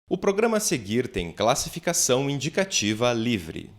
O programa a seguir tem classificação indicativa livre.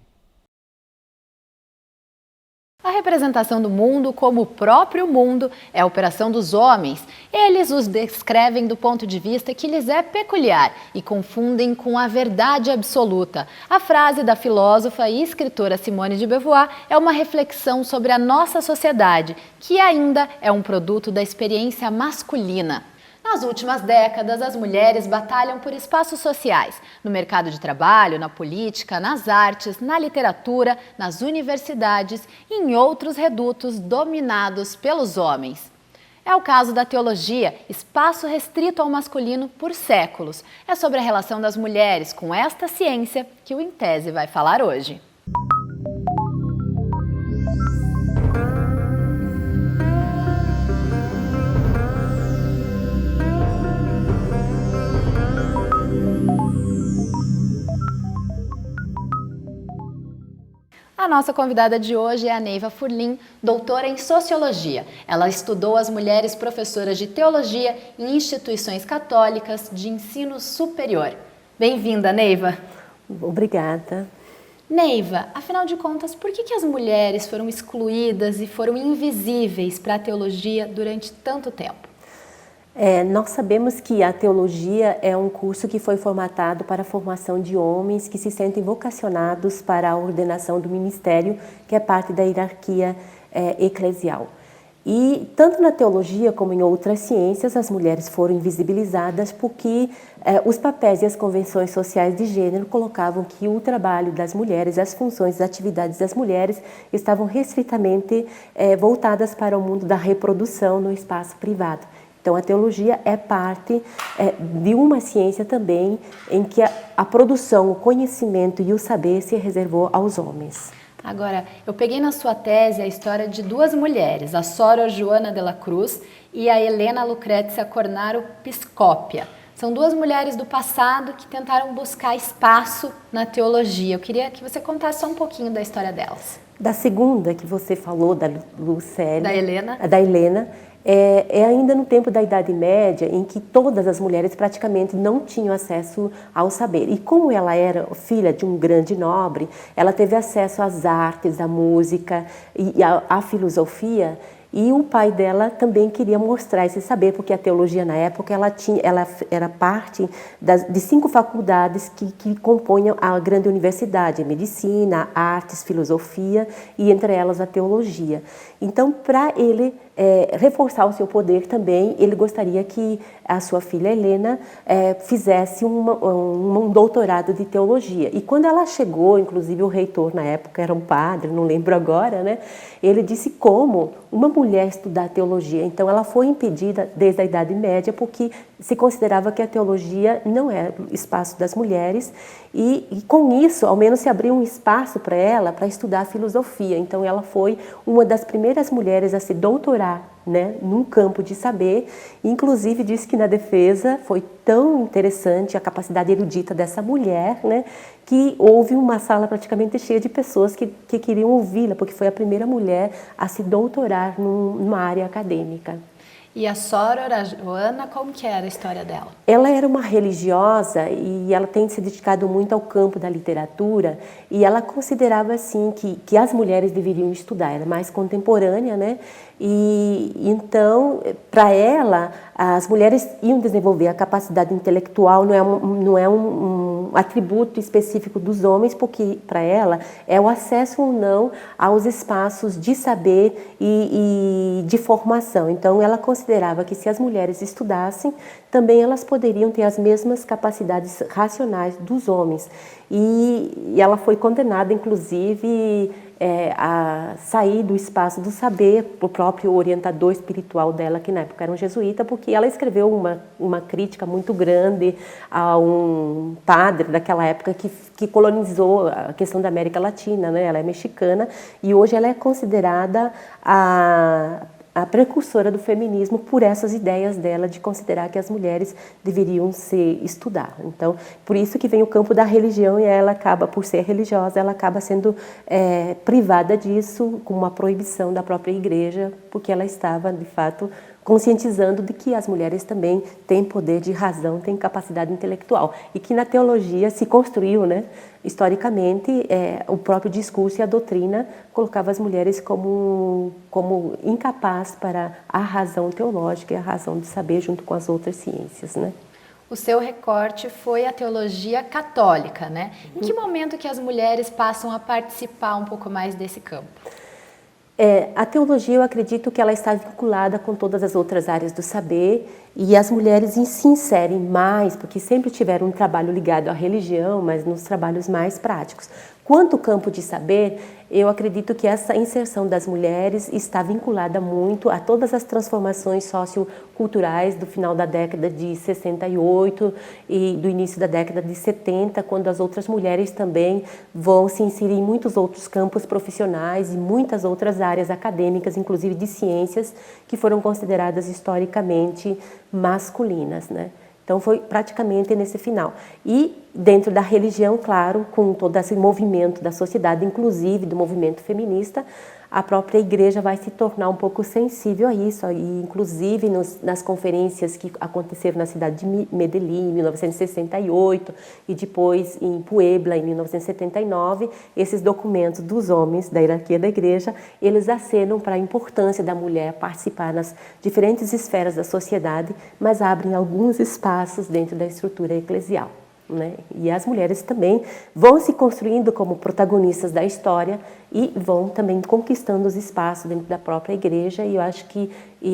A representação do mundo como o próprio mundo é a operação dos homens. Eles os descrevem do ponto de vista que lhes é peculiar e confundem com a verdade absoluta. A frase da filósofa e escritora Simone de Beauvoir é uma reflexão sobre a nossa sociedade, que ainda é um produto da experiência masculina. Nas últimas décadas, as mulheres batalham por espaços sociais, no mercado de trabalho, na política, nas artes, na literatura, nas universidades e em outros redutos dominados pelos homens. É o caso da teologia, espaço restrito ao masculino por séculos. É sobre a relação das mulheres com esta ciência que o Em Tese vai falar hoje. A nossa convidada de hoje é a Neiva Furlim, doutora em Sociologia. Ela estudou as mulheres professoras de Teologia em instituições católicas de ensino superior. Bem-vinda, Neiva. Obrigada. Neiva, afinal de contas, por que as mulheres foram excluídas e foram invisíveis para a teologia durante tanto tempo? Nós sabemos que a teologia é um curso que foi formatado para a formação de homens que se sentem vocacionados para a ordenação do ministério, que é parte da hierarquia eclesial. E tanto na teologia como em outras ciências, as mulheres foram invisibilizadas porque os papéis e as convenções sociais de gênero colocavam que o trabalho das mulheres, as funções, as atividades das mulheres estavam restritamente voltadas para o mundo da reprodução no espaço privado. Então, a teologia é parte de uma ciência também em que a produção, o conhecimento e o saber se reservou aos homens. Agora, eu peguei na sua tese a história de duas mulheres, a Sor Joana de la Cruz e a Helena Lucrécia Cornaro Piscópia. São duas mulheres do passado que tentaram buscar espaço na teologia. Eu queria que você contasse só um pouquinho da história delas. Da segunda que você falou, da Lucélia... Da Helena. É ainda no tempo da Idade Média, em que todas as mulheres praticamente não tinham acesso ao saber. E como ela era filha de um grande nobre, ela teve acesso às artes, à música e à filosofia. E o pai dela também queria mostrar esse saber, porque a teologia na época ela era parte de 5 faculdades que compunham a grande universidade: medicina, artes, filosofia e entre elas a teologia. Então, para ele reforçar o seu poder também, ele gostaria que a sua filha Helena fizesse um doutorado de teologia. E quando ela chegou, inclusive o reitor na época era um padre, não lembro agora, né? Ele disse como uma mulher estudar teologia. Então ela foi impedida desde a Idade Média porque se considerava que a teologia não era o espaço das mulheres e com isso, ao menos se abriu um espaço para ela para estudar filosofia. Então ela foi uma das primeiras mulheres a se doutorar, né, num campo de saber. Inclusive disse que na defesa foi tão interessante a capacidade erudita dessa mulher, né, que houve uma sala praticamente cheia de pessoas que queriam ouvi-la, porque foi a primeira mulher a se doutorar numa área acadêmica. E a Sor Joana, como que era a história dela? Ela era uma religiosa e ela tem se dedicado muito ao campo da literatura e ela considerava assim que as mulheres deveriam estudar, ela é mais contemporânea, né? E então, para ela, as mulheres iam desenvolver a capacidade intelectual, não é um atributo específico dos homens, porque para ela é o acesso ou não aos espaços de saber e de formação. Então, ela considerava que se as mulheres estudassem, também elas poderiam ter as mesmas capacidades racionais dos homens. E ela foi condenada, inclusive, a sair do espaço do saber, o próprio orientador espiritual dela, que na época era um jesuíta, porque ela escreveu uma crítica muito grande a um padre daquela época que colonizou a questão da América Latina, né? Ela é mexicana e hoje ela é considerada a precursora do feminismo por essas ideias dela de considerar que as mulheres deveriam estudar. Então, por isso que vem o campo da religião e ela acaba, por ser religiosa, ela acaba sendo privada disso com uma proibição da própria igreja, porque ela estava, de fato, conscientizando de que as mulheres também têm poder de razão, têm capacidade intelectual. E que na teologia se construiu, né, historicamente, o próprio discurso e a doutrina colocava as mulheres como incapazes para a razão teológica e a razão de saber junto com as outras ciências, né? O seu recorte foi a teologia católica, né? Em que momento que as mulheres passam a participar um pouco mais desse campo? A teologia, eu acredito que ela está vinculada com todas as outras áreas do saber e as mulheres se inserem mais, porque sempre tiveram um trabalho ligado à religião, mas nos trabalhos mais práticos. Quanto ao campo de saber, eu acredito que essa inserção das mulheres está vinculada muito a todas as transformações socioculturais do final da década de 68 e do início da década de 70, quando as outras mulheres também vão se inserir em muitos outros campos profissionais e muitas outras áreas acadêmicas, inclusive de ciências, que foram consideradas historicamente masculinas, né? Então, foi praticamente nesse final. E dentro da religião, claro, com todo esse movimento da sociedade, inclusive do movimento feminista, a própria igreja vai se tornar um pouco sensível a isso, e inclusive nas conferências que aconteceram na cidade de Medellín, em 1968, e depois em Puebla, em 1979, esses documentos dos homens da hierarquia da igreja, eles acenam para a importância da mulher participar nas diferentes esferas da sociedade, mas abrem alguns espaços dentro da estrutura eclesial, né? E as mulheres também vão se construindo como protagonistas da história e vão também conquistando os espaços dentro da própria igreja, e eu acho que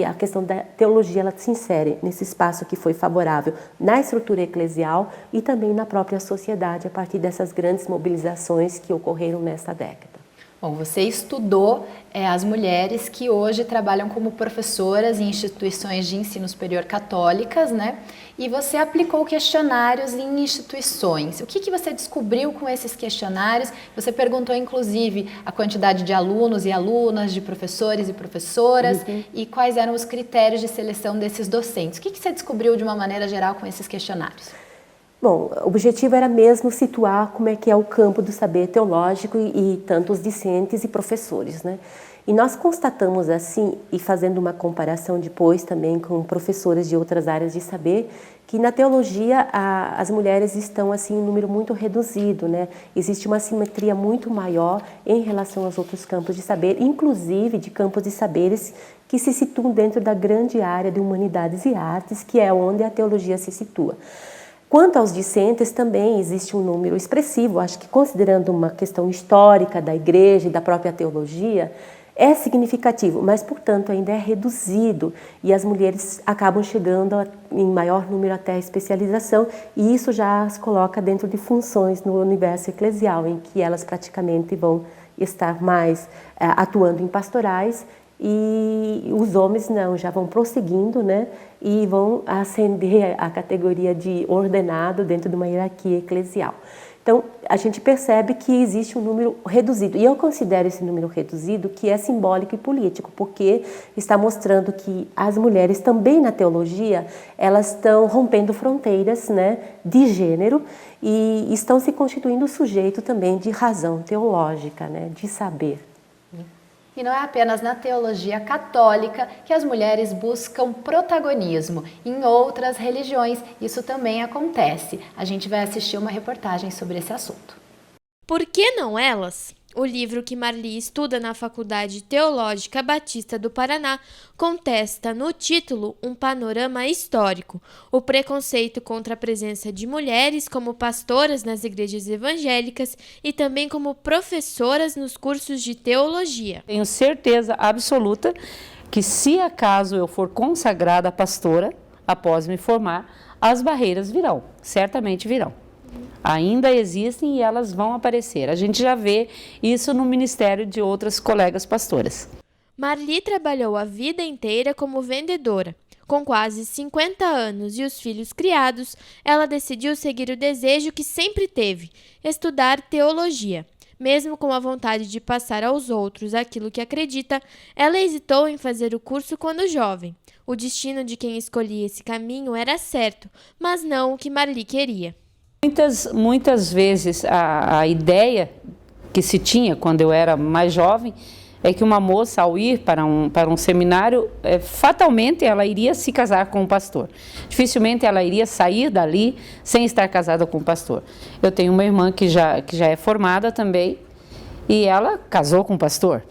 a questão da teologia ela se insere nesse espaço que foi favorável na estrutura eclesial e também na própria sociedade a partir dessas grandes mobilizações que ocorreram nessa década. Bom, você estudou as mulheres que hoje trabalham como professoras em instituições de ensino superior católicas, né? E você aplicou questionários em instituições. O que você descobriu com esses questionários? Você perguntou, inclusive, a quantidade de alunos e alunas, de professores e professoras, e quais eram os critérios de seleção desses docentes. O que você descobriu de uma maneira geral com esses questionários? Bom, o objetivo era mesmo situar como é que é o campo do saber teológico e tanto os discentes e professores, né? E nós constatamos assim, e fazendo uma comparação depois também com professores de outras áreas de saber, que na teologia as mulheres estão assim em número muito reduzido, né? Existe uma simetria muito maior em relação aos outros campos de saber, inclusive de campos de saberes que se situam dentro da grande área de humanidades e artes, que é onde a teologia se situa. Quanto aos discentes, também existe um número expressivo, acho que considerando uma questão histórica da igreja e da própria teologia, é significativo, mas, portanto, ainda é reduzido e as mulheres acabam chegando em maior número até a especialização, e isso já as coloca dentro de funções no universo eclesial, em que elas praticamente vão estar mais atuando em pastorais, e os homens não, já vão prosseguindo, né, e vão ascender a categoria de ordenado dentro de uma hierarquia eclesial. Então, a gente percebe que existe um número reduzido, e eu considero esse número reduzido que é simbólico e político, porque está mostrando que as mulheres também na teologia, elas estão rompendo fronteiras, né, de gênero, e estão se constituindo sujeito também de razão teológica, né, de saber. E não é apenas na teologia católica que as mulheres buscam protagonismo. Em outras religiões, isso também acontece. A gente vai assistir uma reportagem sobre esse assunto. Por que não elas? O livro que Marli estuda na Faculdade Teológica Batista do Paraná contesta no título um panorama histórico, o preconceito contra a presença de mulheres como pastoras nas igrejas evangélicas e também como professoras nos cursos de teologia. Tenho certeza absoluta que se acaso eu for consagrada pastora, após me formar, as barreiras virão, certamente virão. Ainda existem e elas vão aparecer. A gente já vê isso no ministério de outras colegas pastoras. Marli trabalhou a vida inteira como vendedora. Com quase 50 anos e os filhos criados, ela decidiu seguir o desejo que sempre teve, estudar teologia. Mesmo com a vontade de passar aos outros aquilo que acredita, ela hesitou em fazer o curso quando jovem. O destino de quem escolhia esse caminho era certo, mas não o que Marli queria. Muitas vezes a ideia que se tinha quando eu era mais jovem é que uma moça, ao ir para um seminário, fatalmente ela iria se casar com um pastor. Dificilmente ela iria sair dali sem estar casada com um pastor. Eu tenho uma irmã que já é formada também, e ela casou com um pastor.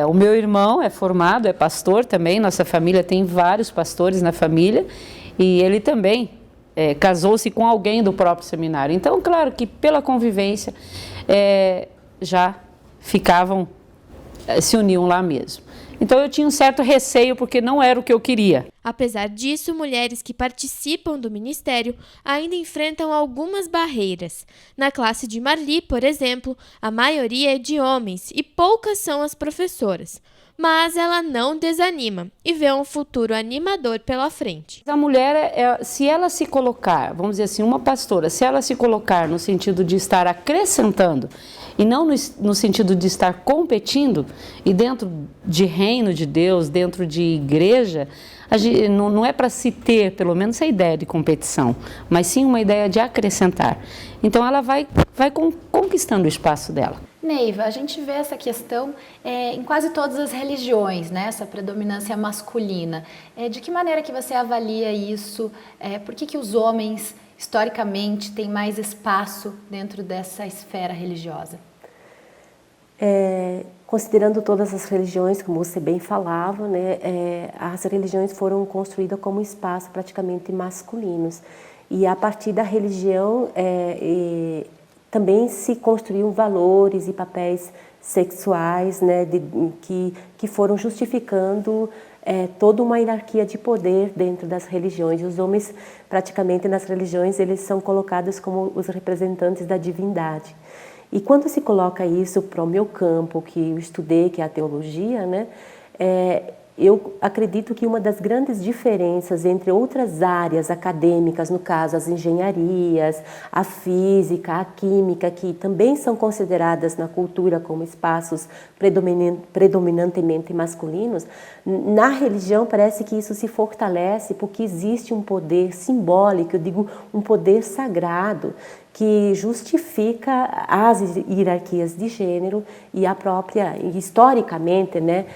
O meu irmão é formado, é pastor também, nossa família tem vários pastores na família, e ele também casou-se com alguém do próprio seminário. Então, claro que pela convivência já se uniam lá mesmo. Então eu tinha um certo receio porque não era o que eu queria. Apesar disso, mulheres que participam do ministério ainda enfrentam algumas barreiras. Na classe de Marli, por exemplo, a maioria é de homens e poucas são as professoras. Mas ela não desanima e vê um futuro animador pela frente. A mulher, se ela se colocar, vamos dizer assim, uma pastora, se ela se colocar no sentido de estar acrescentando e não no sentido de estar competindo, e dentro de reino de Deus, dentro de igreja, não é para se ter, pelo menos, a ideia de competição, mas sim uma ideia de acrescentar. Então ela vai conquistando o espaço dela. Neiva, a gente vê essa questão em quase todas as religiões, né? Essa predominância masculina. De que maneira que você avalia isso? Por que os homens, historicamente, têm mais espaço dentro dessa esfera religiosa? Considerando todas as religiões, como você bem falava, né, as religiões foram construídas como espaços praticamente masculinos. E a partir da religião também se construíram valores e papéis sexuais, né, que foram justificando toda uma hierarquia de poder dentro das religiões. Os homens, praticamente nas religiões, eles são colocados como os representantes da divindade. E quando se coloca isso para o meu campo, que eu estudei, que é a teologia, né, eu acredito que uma das grandes diferenças entre outras áreas acadêmicas, no caso as engenharias, a física, a química, que também são consideradas na cultura como espaços predominantemente masculinos, na religião parece que isso se fortalece porque existe um poder simbólico, eu digo um poder sagrado, que justifica as hierarquias de gênero e a própria, historicamente, né,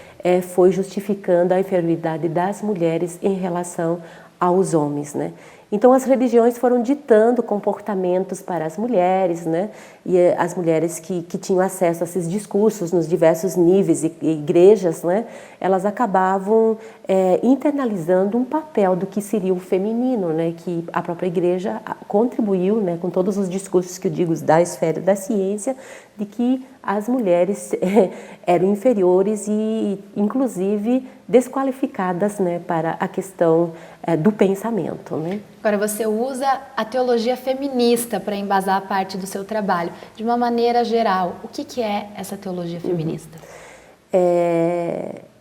foi justificando a inferioridade das mulheres em relação aos homens, né? Então as religiões foram ditando comportamentos para as mulheres, né? E as mulheres que tinham acesso a esses discursos nos diversos níveis e igrejas, né? Elas acabavam internalizando um papel do que seria o feminino, né? Que a própria igreja contribuiu, né? Com todos os discursos que eu digo da esfera da ciência, de que as mulheres eram inferiores e, inclusive, desqualificadas, né? Para a questão do pensamento, né? Agora, você usa a teologia feminista para embasar a parte do seu trabalho. De uma maneira geral, o que é essa teologia feminista?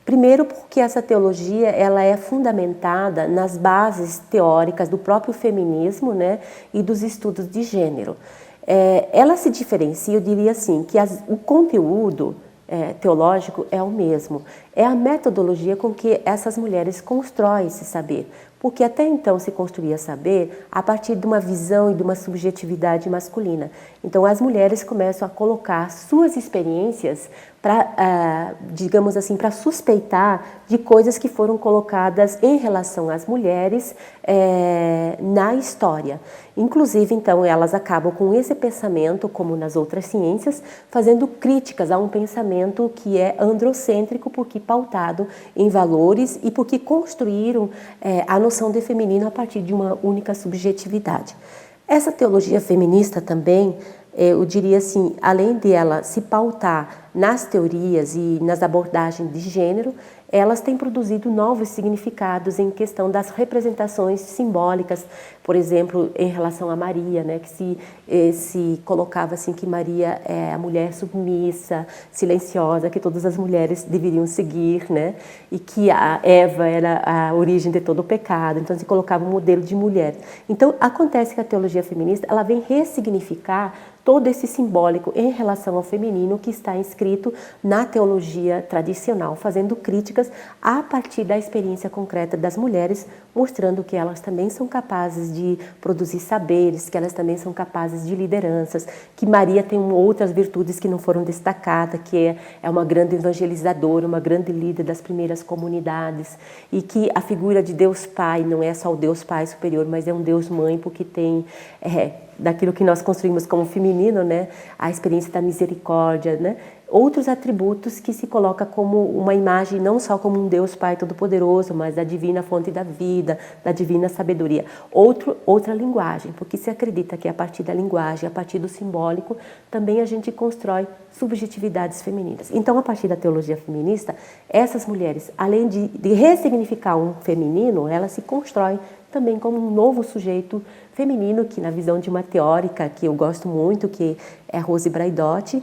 Primeiro porque essa teologia ela é fundamentada nas bases teóricas do próprio feminismo, né, e dos estudos de gênero. Ela se diferencia, eu diria assim, que o conteúdo teológico é o mesmo. É a metodologia com que essas mulheres constroem esse saber. Porque até então se construía saber a partir de uma visão e de uma subjetividade masculina. Então as mulheres começam a colocar suas experiências para, digamos assim, para suspeitar de coisas que foram colocadas em relação às mulheres na história. Inclusive, então, elas acabam com esse pensamento, como nas outras ciências, fazendo críticas a um pensamento que é androcêntrico, porque pautado em valores e porque construíram a noção de feminino a partir de uma única subjetividade. Essa teologia feminista também, eu diria assim, além de ela se pautar nas teorias e nas abordagens de gênero, elas têm produzido novos significados em questão das representações simbólicas, por exemplo, em relação a Maria, né, que se colocava assim que Maria é a mulher submissa, silenciosa, que todas as mulheres deveriam seguir, né, e que a Eva era a origem de todo o pecado, então se colocava um modelo de mulher. Então, acontece que a teologia feminista, ela vem ressignificar todo esse simbólico em relação ao feminino que está inscrito na teologia tradicional, fazendo críticas a partir da experiência concreta das mulheres, mostrando que elas também são capazes de produzir saberes, que elas também são capazes de lideranças, que Maria tem outras virtudes que não foram destacadas, que é uma grande evangelizadora, uma grande líder das primeiras comunidades, e que a figura de Deus Pai não é só o Deus Pai superior, mas é um Deus Mãe, porque tem daquilo que nós construímos como feminino, né, a experiência da misericórdia, né, outros atributos que se coloca como uma imagem não só como um Deus Pai Todo-Poderoso, mas da divina fonte da vida, da divina sabedoria. Outra linguagem, porque se acredita que a partir da linguagem, a partir do simbólico, também a gente constrói subjetividades femininas. Então, a partir da teologia feminista, essas mulheres, além de ressignificar um feminino, elas se constroem também como um novo sujeito feminino, que na visão de uma teórica que eu gosto muito, que é Rose Braidotti,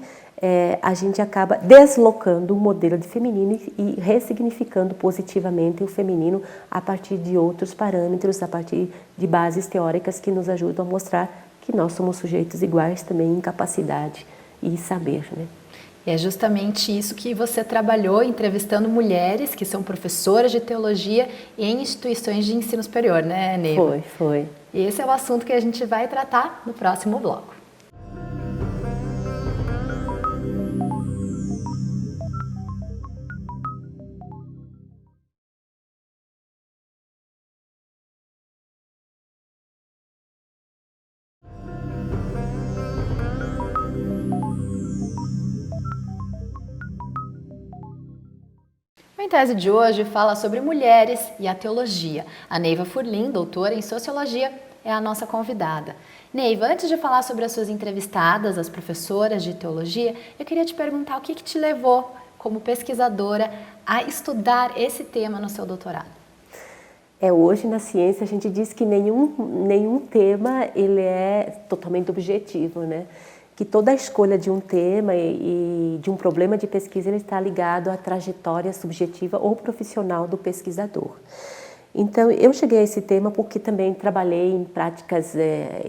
a gente acaba deslocando o modelo de feminino e ressignificando positivamente o feminino a partir de outros parâmetros, a partir de bases teóricas que nos ajudam a mostrar que nós somos sujeitos iguais também em capacidade e saber, né? E é justamente isso que você trabalhou entrevistando mulheres que são professoras de teologia em instituições de ensino superior, né, Neiva? Foi. E esse é o assunto que a gente vai tratar no próximo bloco. O Em Tese de hoje fala sobre mulheres e a teologia. A Neiva Furlim, doutora em Sociologia, é a nossa convidada. Neiva, antes de falar sobre as suas entrevistadas, as professoras de teologia, eu queria te perguntar o que te levou, como pesquisadora, a estudar esse tema no seu doutorado. Hoje na ciência a gente diz que nenhum tema ele é totalmente objetivo, né? Que toda a escolha de um tema e de um problema de pesquisa ele está ligado à trajetória subjetiva ou profissional do pesquisador. Então, eu cheguei a esse tema porque também trabalhei em práticas,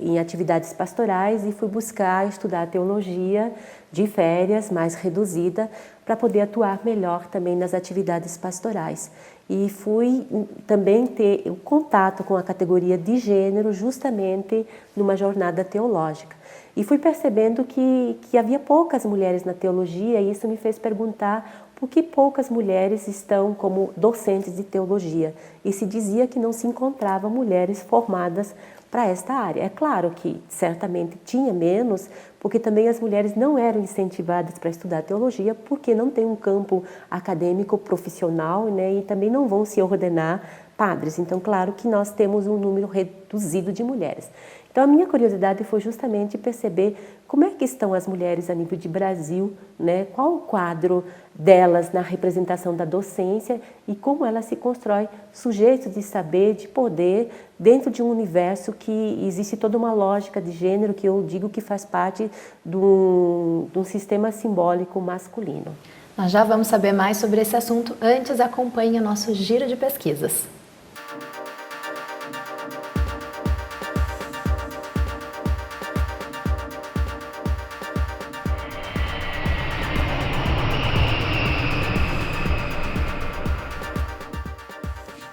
em atividades pastorais e fui buscar estudar teologia de férias, mais reduzida, para poder atuar melhor também nas atividades pastorais. E fui também ter o contato com a categoria de gênero justamente numa jornada teológica. E fui percebendo que havia poucas mulheres na teologia e isso me fez perguntar por que poucas mulheres estão como docentes de teologia. E se dizia que não se encontrava mulheres formadas para esta área. É claro que certamente tinha menos, porque também as mulheres não eram incentivadas para estudar teologia, porque não tem um campo acadêmico profissional, né, e também não vão se ordenar padres. Então, claro que nós temos um número reduzido de mulheres. Então, a minha curiosidade foi justamente perceber como é que estão as mulheres a nível de Brasil, né? Qual o quadro delas na representação da docência e como ela se constrói sujeitos de saber, de poder, dentro de um universo que existe toda uma lógica de gênero que eu digo que faz parte de um sistema simbólico masculino. Nós já vamos saber mais sobre esse assunto. Antes, acompanhe o nosso giro de pesquisas.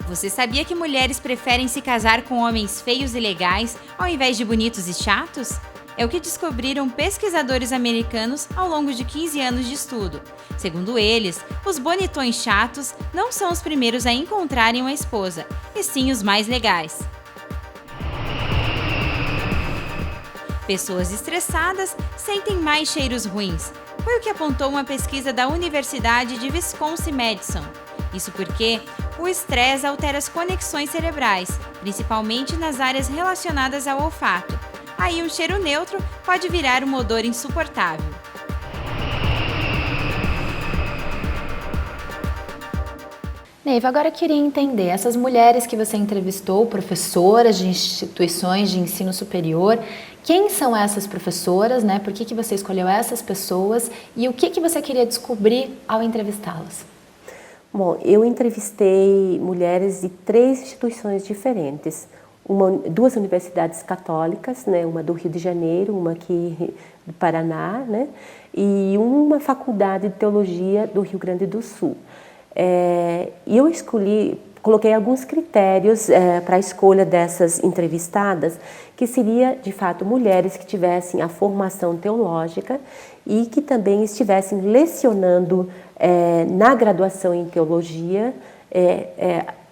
Você sabia que mulheres preferem se casar com homens feios e legais ao invés de bonitos e chatos? É o que descobriram pesquisadores americanos ao longo de 15 anos de estudo. Segundo eles, os bonitões chatos não são os primeiros a encontrarem uma esposa, e sim os mais legais. Pessoas estressadas sentem mais cheiros ruins. Foi o que apontou uma pesquisa da Universidade de Wisconsin-Madison. Isso porque o estresse altera as conexões cerebrais, principalmente nas áreas relacionadas ao olfato. Aí um cheiro neutro pode virar um odor insuportável. Neiva, agora eu queria entender, essas mulheres que você entrevistou, professoras de instituições de ensino superior, quem são essas professoras, né? Por que você escolheu essas pessoas e o que você queria descobrir ao entrevistá-las? Bom, eu entrevistei mulheres de 3 instituições diferentes. duas universidades católicas, né, uma do Rio de Janeiro, uma aqui do Paraná, né, e uma faculdade de teologia do Rio Grande do Sul. E eu coloquei alguns critérios para a escolha dessas entrevistadas, que seria, de fato, mulheres que tivessem a formação teológica e que também estivessem lecionando na graduação em teologia,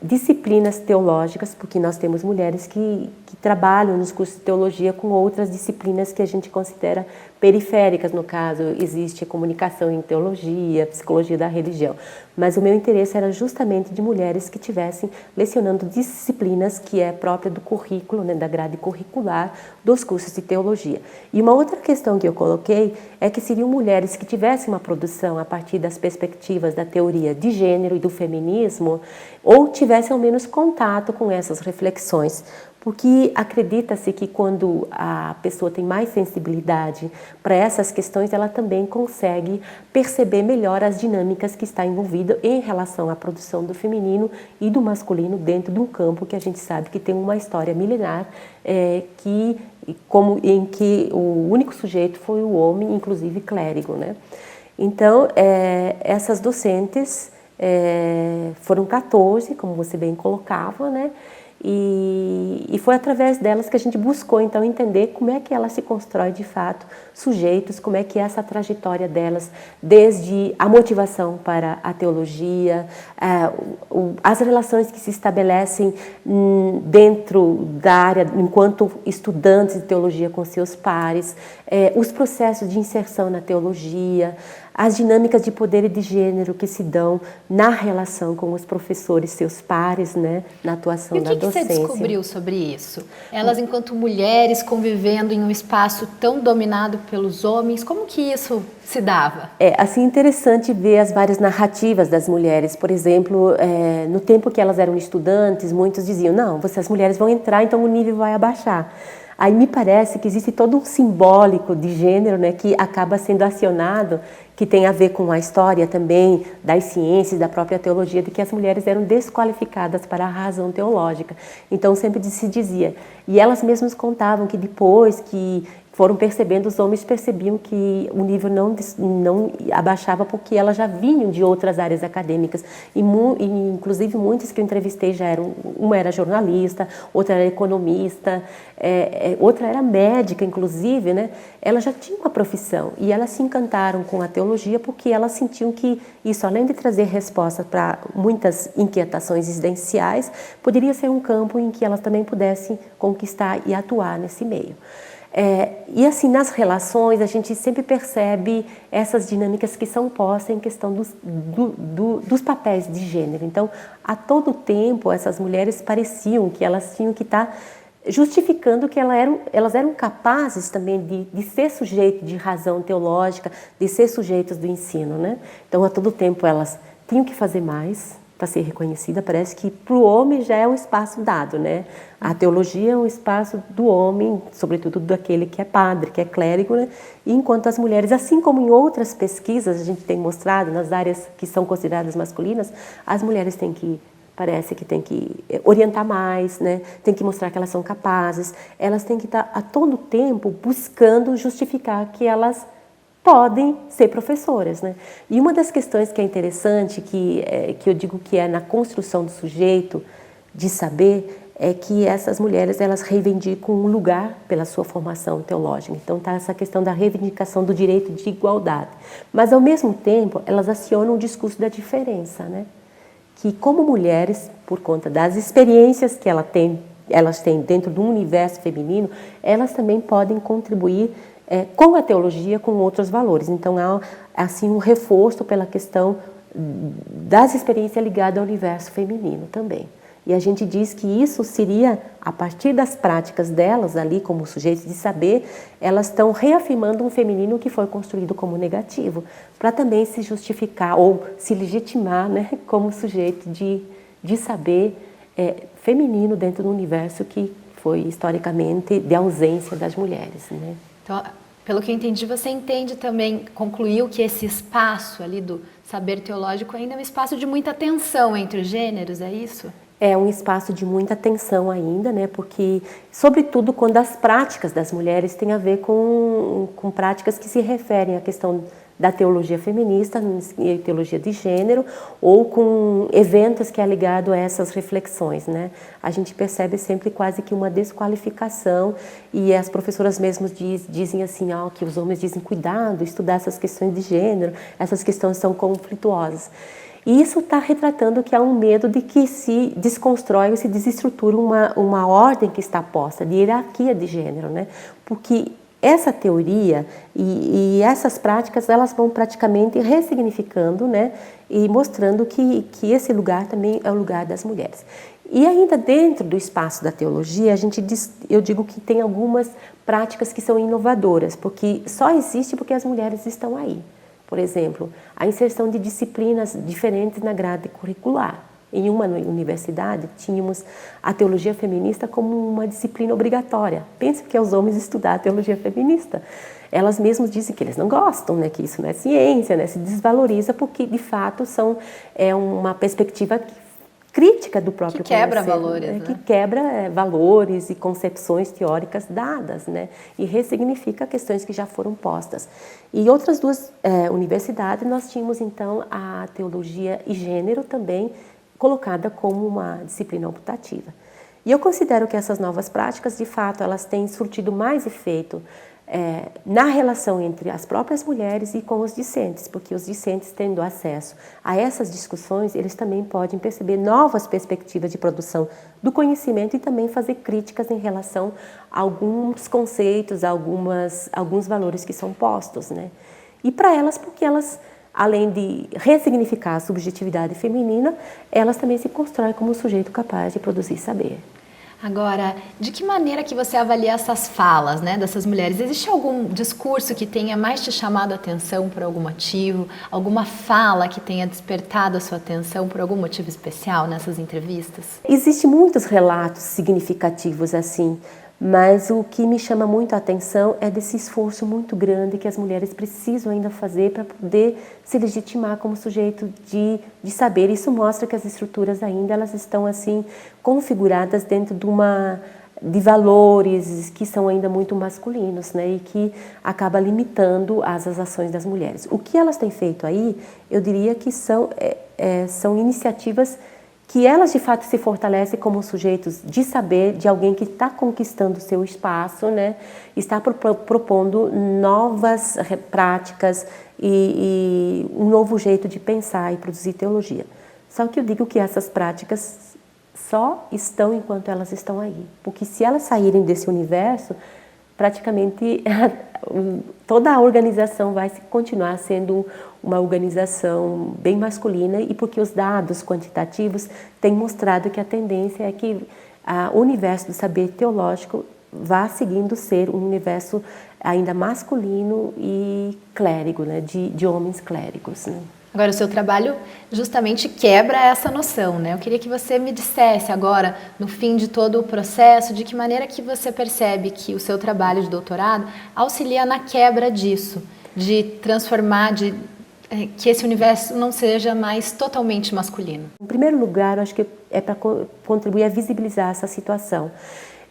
disciplinas teológicas, porque nós temos mulheres que trabalham nos cursos de teologia com outras disciplinas que a gente considera periféricas, no caso, existe a comunicação em teologia, psicologia da religião, mas o meu interesse era justamente de mulheres que estivessem lecionando disciplinas que é própria do currículo, né, da grade curricular dos cursos de teologia. E uma outra questão que eu coloquei é que seriam mulheres que tivessem uma produção a partir das perspectivas da teoria de gênero e do feminismo, ou tivessem ao menos contato com essas reflexões, porque acredita-se que quando a pessoa tem mais sensibilidade para essas questões, ela também consegue perceber melhor as dinâmicas que está envolvida em relação à produção do feminino e do masculino dentro de um campo que a gente sabe que tem uma história milenar, em que o único sujeito foi o homem, inclusive clérigo, né? Então, essas docentes foram 14, como você bem colocava, né? E foi através delas que a gente buscou, então, entender como é que ela se constrói, de fato, sujeitos, como é que é essa trajetória delas, desde a motivação para a teologia, as relações que se estabelecem dentro da área, enquanto estudantes de teologia com seus pares, os processos de inserção na teologia, as dinâmicas de poder e de gênero que se dão na relação com os professores, seus pares, né, na atuação da docência. E o que você descobriu sobre isso? Elas, enquanto mulheres, convivendo em um espaço tão dominado pelos homens, como que isso se dava? Assim, interessante ver as várias narrativas das mulheres. Por exemplo, no tempo que elas eram estudantes, muitos diziam, não, as mulheres vão entrar, então o nível vai abaixar. Aí me parece que existe todo um simbólico de gênero, né, que acaba sendo acionado, que tem a ver com a história também das ciências, da própria teologia, de que as mulheres eram desqualificadas para a razão teológica. Então sempre se dizia, e elas mesmas contavam que depois que foram percebendo, os homens percebiam que o nível não abaixava porque elas já vinham de outras áreas acadêmicas. E inclusive muitas que eu entrevistei já eram, uma era jornalista, outra era economista, outra era médica, inclusive, né? Elas já tinham uma profissão e elas se encantaram com a teologia porque elas sentiam que isso, além de trazer respostas para muitas inquietações existenciais, poderia ser um campo em que elas também pudessem conquistar e atuar nesse meio. E assim, nas relações, a gente sempre percebe essas dinâmicas que são postas em questão dos papéis de gênero. Então, a todo tempo, essas mulheres pareciam que elas tinham que estar justificando que elas eram capazes também de ser sujeito de razão teológica, de ser sujeitos do ensino, né? Então, a todo tempo, elas tinham que fazer mais para ser reconhecida. Parece que para o homem já é um espaço dado, né? A teologia é um espaço do homem, sobretudo daquele que é padre, que é clérigo, né? E enquanto as mulheres, assim como em outras pesquisas a gente tem mostrado, nas áreas que são consideradas masculinas, as mulheres parece que tem que orientar mais, né? Tem que mostrar que elas são capazes, elas têm que estar a todo tempo buscando justificar que elas podem ser professoras, né? E uma das questões que é interessante, que eu digo que é na construção do sujeito de saber, é que essas mulheres, elas reivindicam um lugar pela sua formação teológica. Então está essa questão da reivindicação do direito de igualdade. Mas, ao mesmo tempo, elas acionam o discurso da diferença, né? Que, como mulheres, por conta das experiências que elas têm dentro do universo feminino, elas também podem contribuir com a teologia, com outros valores. Então, há assim um reforço pela questão das experiências ligadas ao universo feminino também. E a gente diz que isso seria, a partir das práticas delas ali, como sujeitos de saber, elas estão reafirmando um feminino que foi construído como negativo, para também se justificar ou se legitimar, né, como sujeito de saber feminino dentro do universo que foi historicamente de ausência das mulheres, né? Então, pelo que eu entendi, você entende também, concluiu que esse espaço ali do saber teológico ainda é um espaço de muita tensão entre os gêneros, é isso? É um espaço de muita tensão ainda, né? Porque, sobretudo, quando as práticas das mulheres têm a ver com práticas que se referem à questão da teologia feminista, teologia de gênero, ou com eventos que é ligado a essas reflexões, né? A gente percebe sempre quase que uma desqualificação, e as professoras mesmo dizem assim, que os homens dizem, cuidado, estudar essas questões de gênero, essas questões são conflituosas. E isso está retratando que há um medo de que se desconstrói ou se desestrutura uma ordem que está posta, de hierarquia de gênero, né? Porque essa teoria e essas práticas, elas vão praticamente ressignificando, né? E mostrando que esse lugar também é o lugar das mulheres. E ainda dentro do espaço da teologia, eu digo que tem algumas práticas que são inovadoras, porque só existe porque as mulheres estão aí. Por exemplo, a inserção de disciplinas diferentes na grade curricular. Em uma universidade, tínhamos a teologia feminista como uma disciplina obrigatória. Pense que é os homens estudar a teologia feminista. Elas mesmas dizem que eles não gostam, né, que isso não é ciência, né, se desvaloriza, porque, de fato, é uma perspectiva crítica do próprio que quebra conhecimento, valores, né? Que quebra valores e concepções teóricas dadas, né? E ressignifica questões que já foram postas. E outras duas universidades, nós tínhamos, então, a teologia e gênero também colocada como uma disciplina optativa. E eu considero que essas novas práticas, de fato, elas têm surtido mais efeito na relação entre as próprias mulheres e com os discentes, porque os discentes, tendo acesso a essas discussões, eles também podem perceber novas perspectivas de produção do conhecimento e também fazer críticas em relação a alguns conceitos, alguns valores que são postos, né? E para elas, porque elas, além de ressignificar a subjetividade feminina, elas também se constroem como um sujeito capaz de produzir saber. Agora, de que maneira que você avalia essas falas, né, dessas mulheres? Existe algum discurso que tenha mais te chamado a atenção por algum motivo? Alguma fala que tenha despertado a sua atenção por algum motivo especial nessas entrevistas? Existem muitos relatos significativos assim, mas o que me chama muito a atenção é desse esforço muito grande que as mulheres precisam ainda fazer para poder se legitimar como sujeito de saber. Isso mostra que as estruturas ainda elas estão assim configuradas dentro de valores que são ainda muito masculinos, né, e que acaba limitando as ações das mulheres. O que elas têm feito aí, eu diria que são iniciativas que elas de fato se fortalecem como sujeitos de saber, de alguém que está conquistando o seu espaço, né? Está propondo novas práticas e um novo jeito de pensar e produzir teologia. Só que eu digo que essas práticas só estão enquanto elas estão aí, porque se elas saírem desse universo, praticamente toda a organização vai continuar sendo uma organização bem masculina, e porque os dados quantitativos têm mostrado que a tendência é que o universo do saber teológico vá seguindo ser um universo ainda masculino e clérigo, né, de homens clérigos, né? Agora, o seu trabalho justamente quebra essa noção, né? Eu queria que você me dissesse agora, no fim de todo o processo, de que maneira que você percebe que o seu trabalho de doutorado auxilia na quebra disso, de transformar, que esse universo não seja mais totalmente masculino. Em primeiro lugar, eu acho que é para contribuir a visibilizar essa situação.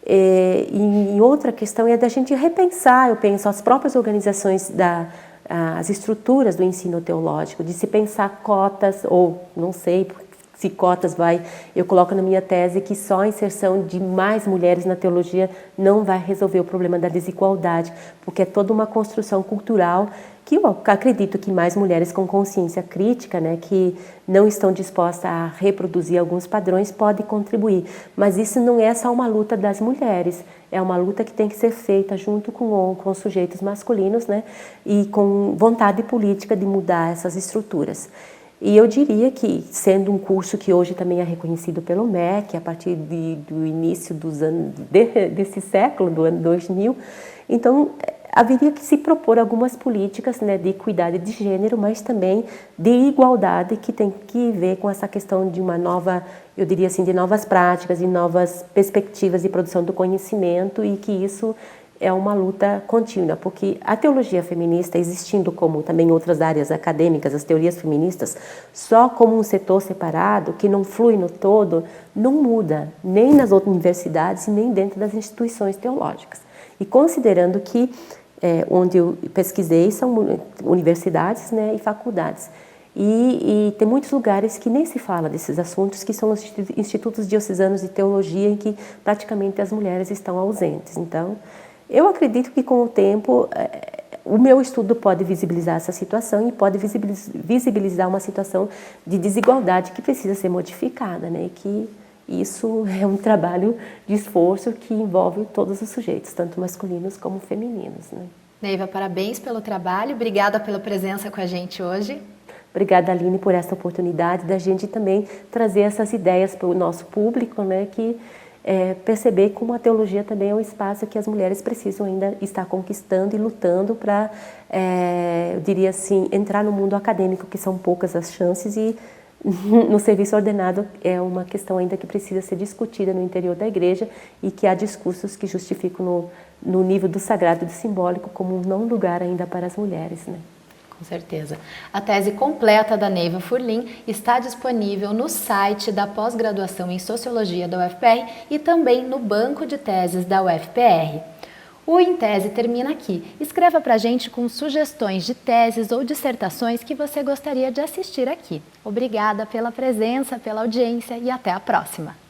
E outra questão é da gente repensar, eu penso, as próprias organizações as estruturas do ensino teológico, de se pensar cotas, ou não sei se cotas eu coloco na minha tese que só a inserção de mais mulheres na teologia não vai resolver o problema da desigualdade, porque é toda uma construção cultural que eu acredito que mais mulheres com consciência crítica, né, que não estão dispostas a reproduzir alguns padrões, podem contribuir. Mas isso não é só uma luta das mulheres, é uma luta que tem que ser feita junto com os sujeitos masculinos, né, e com vontade política de mudar essas estruturas. E eu diria que, sendo um curso que hoje também é reconhecido pelo MEC, a partir do início dos anos desse século, do ano 2000, então haveria que se propor algumas políticas, né, de equidade de gênero, mas também de igualdade, que tem que ver com essa questão de uma nova, eu diria assim, de novas práticas e novas perspectivas de produção do conhecimento, e que isso é uma luta contínua, porque a teologia feminista, existindo como também outras áreas acadêmicas, as teorias feministas, só como um setor separado, que não flui no todo, não muda, nem nas outras universidades, nem dentro das instituições teológicas. E considerando que onde eu pesquisei são universidades, né, e faculdades. E tem muitos lugares que nem se fala desses assuntos, que são os institutos diocesanos de teologia, em que praticamente as mulheres estão ausentes. Então, eu acredito que com o tempo o meu estudo pode visibilizar essa situação e pode visibilizar uma situação de desigualdade que precisa ser modificada, né? E que isso é um trabalho de esforço que envolve todos os sujeitos, tanto masculinos como femininos, né? Neiva, parabéns pelo trabalho, obrigada pela presença com a gente hoje. Obrigada, Aline, por essa oportunidade da gente também trazer essas ideias para o nosso público, né, que perceber como a teologia também é um espaço que as mulheres precisam ainda estar conquistando e lutando para, eu diria assim, entrar no mundo acadêmico, que são poucas as chances, e no serviço ordenado é uma questão ainda que precisa ser discutida no interior da igreja e que há discursos que justificam no nível do sagrado e do simbólico como um não lugar ainda para as mulheres, né? Com certeza. A tese completa da Neiva Furlim está disponível no site da pós-graduação em Sociologia da UFPR e também no banco de teses da UFPR. O Em Tese termina aqui. Escreva para a gente com sugestões de teses ou dissertações que você gostaria de assistir aqui. Obrigada pela presença, pela audiência e até a próxima!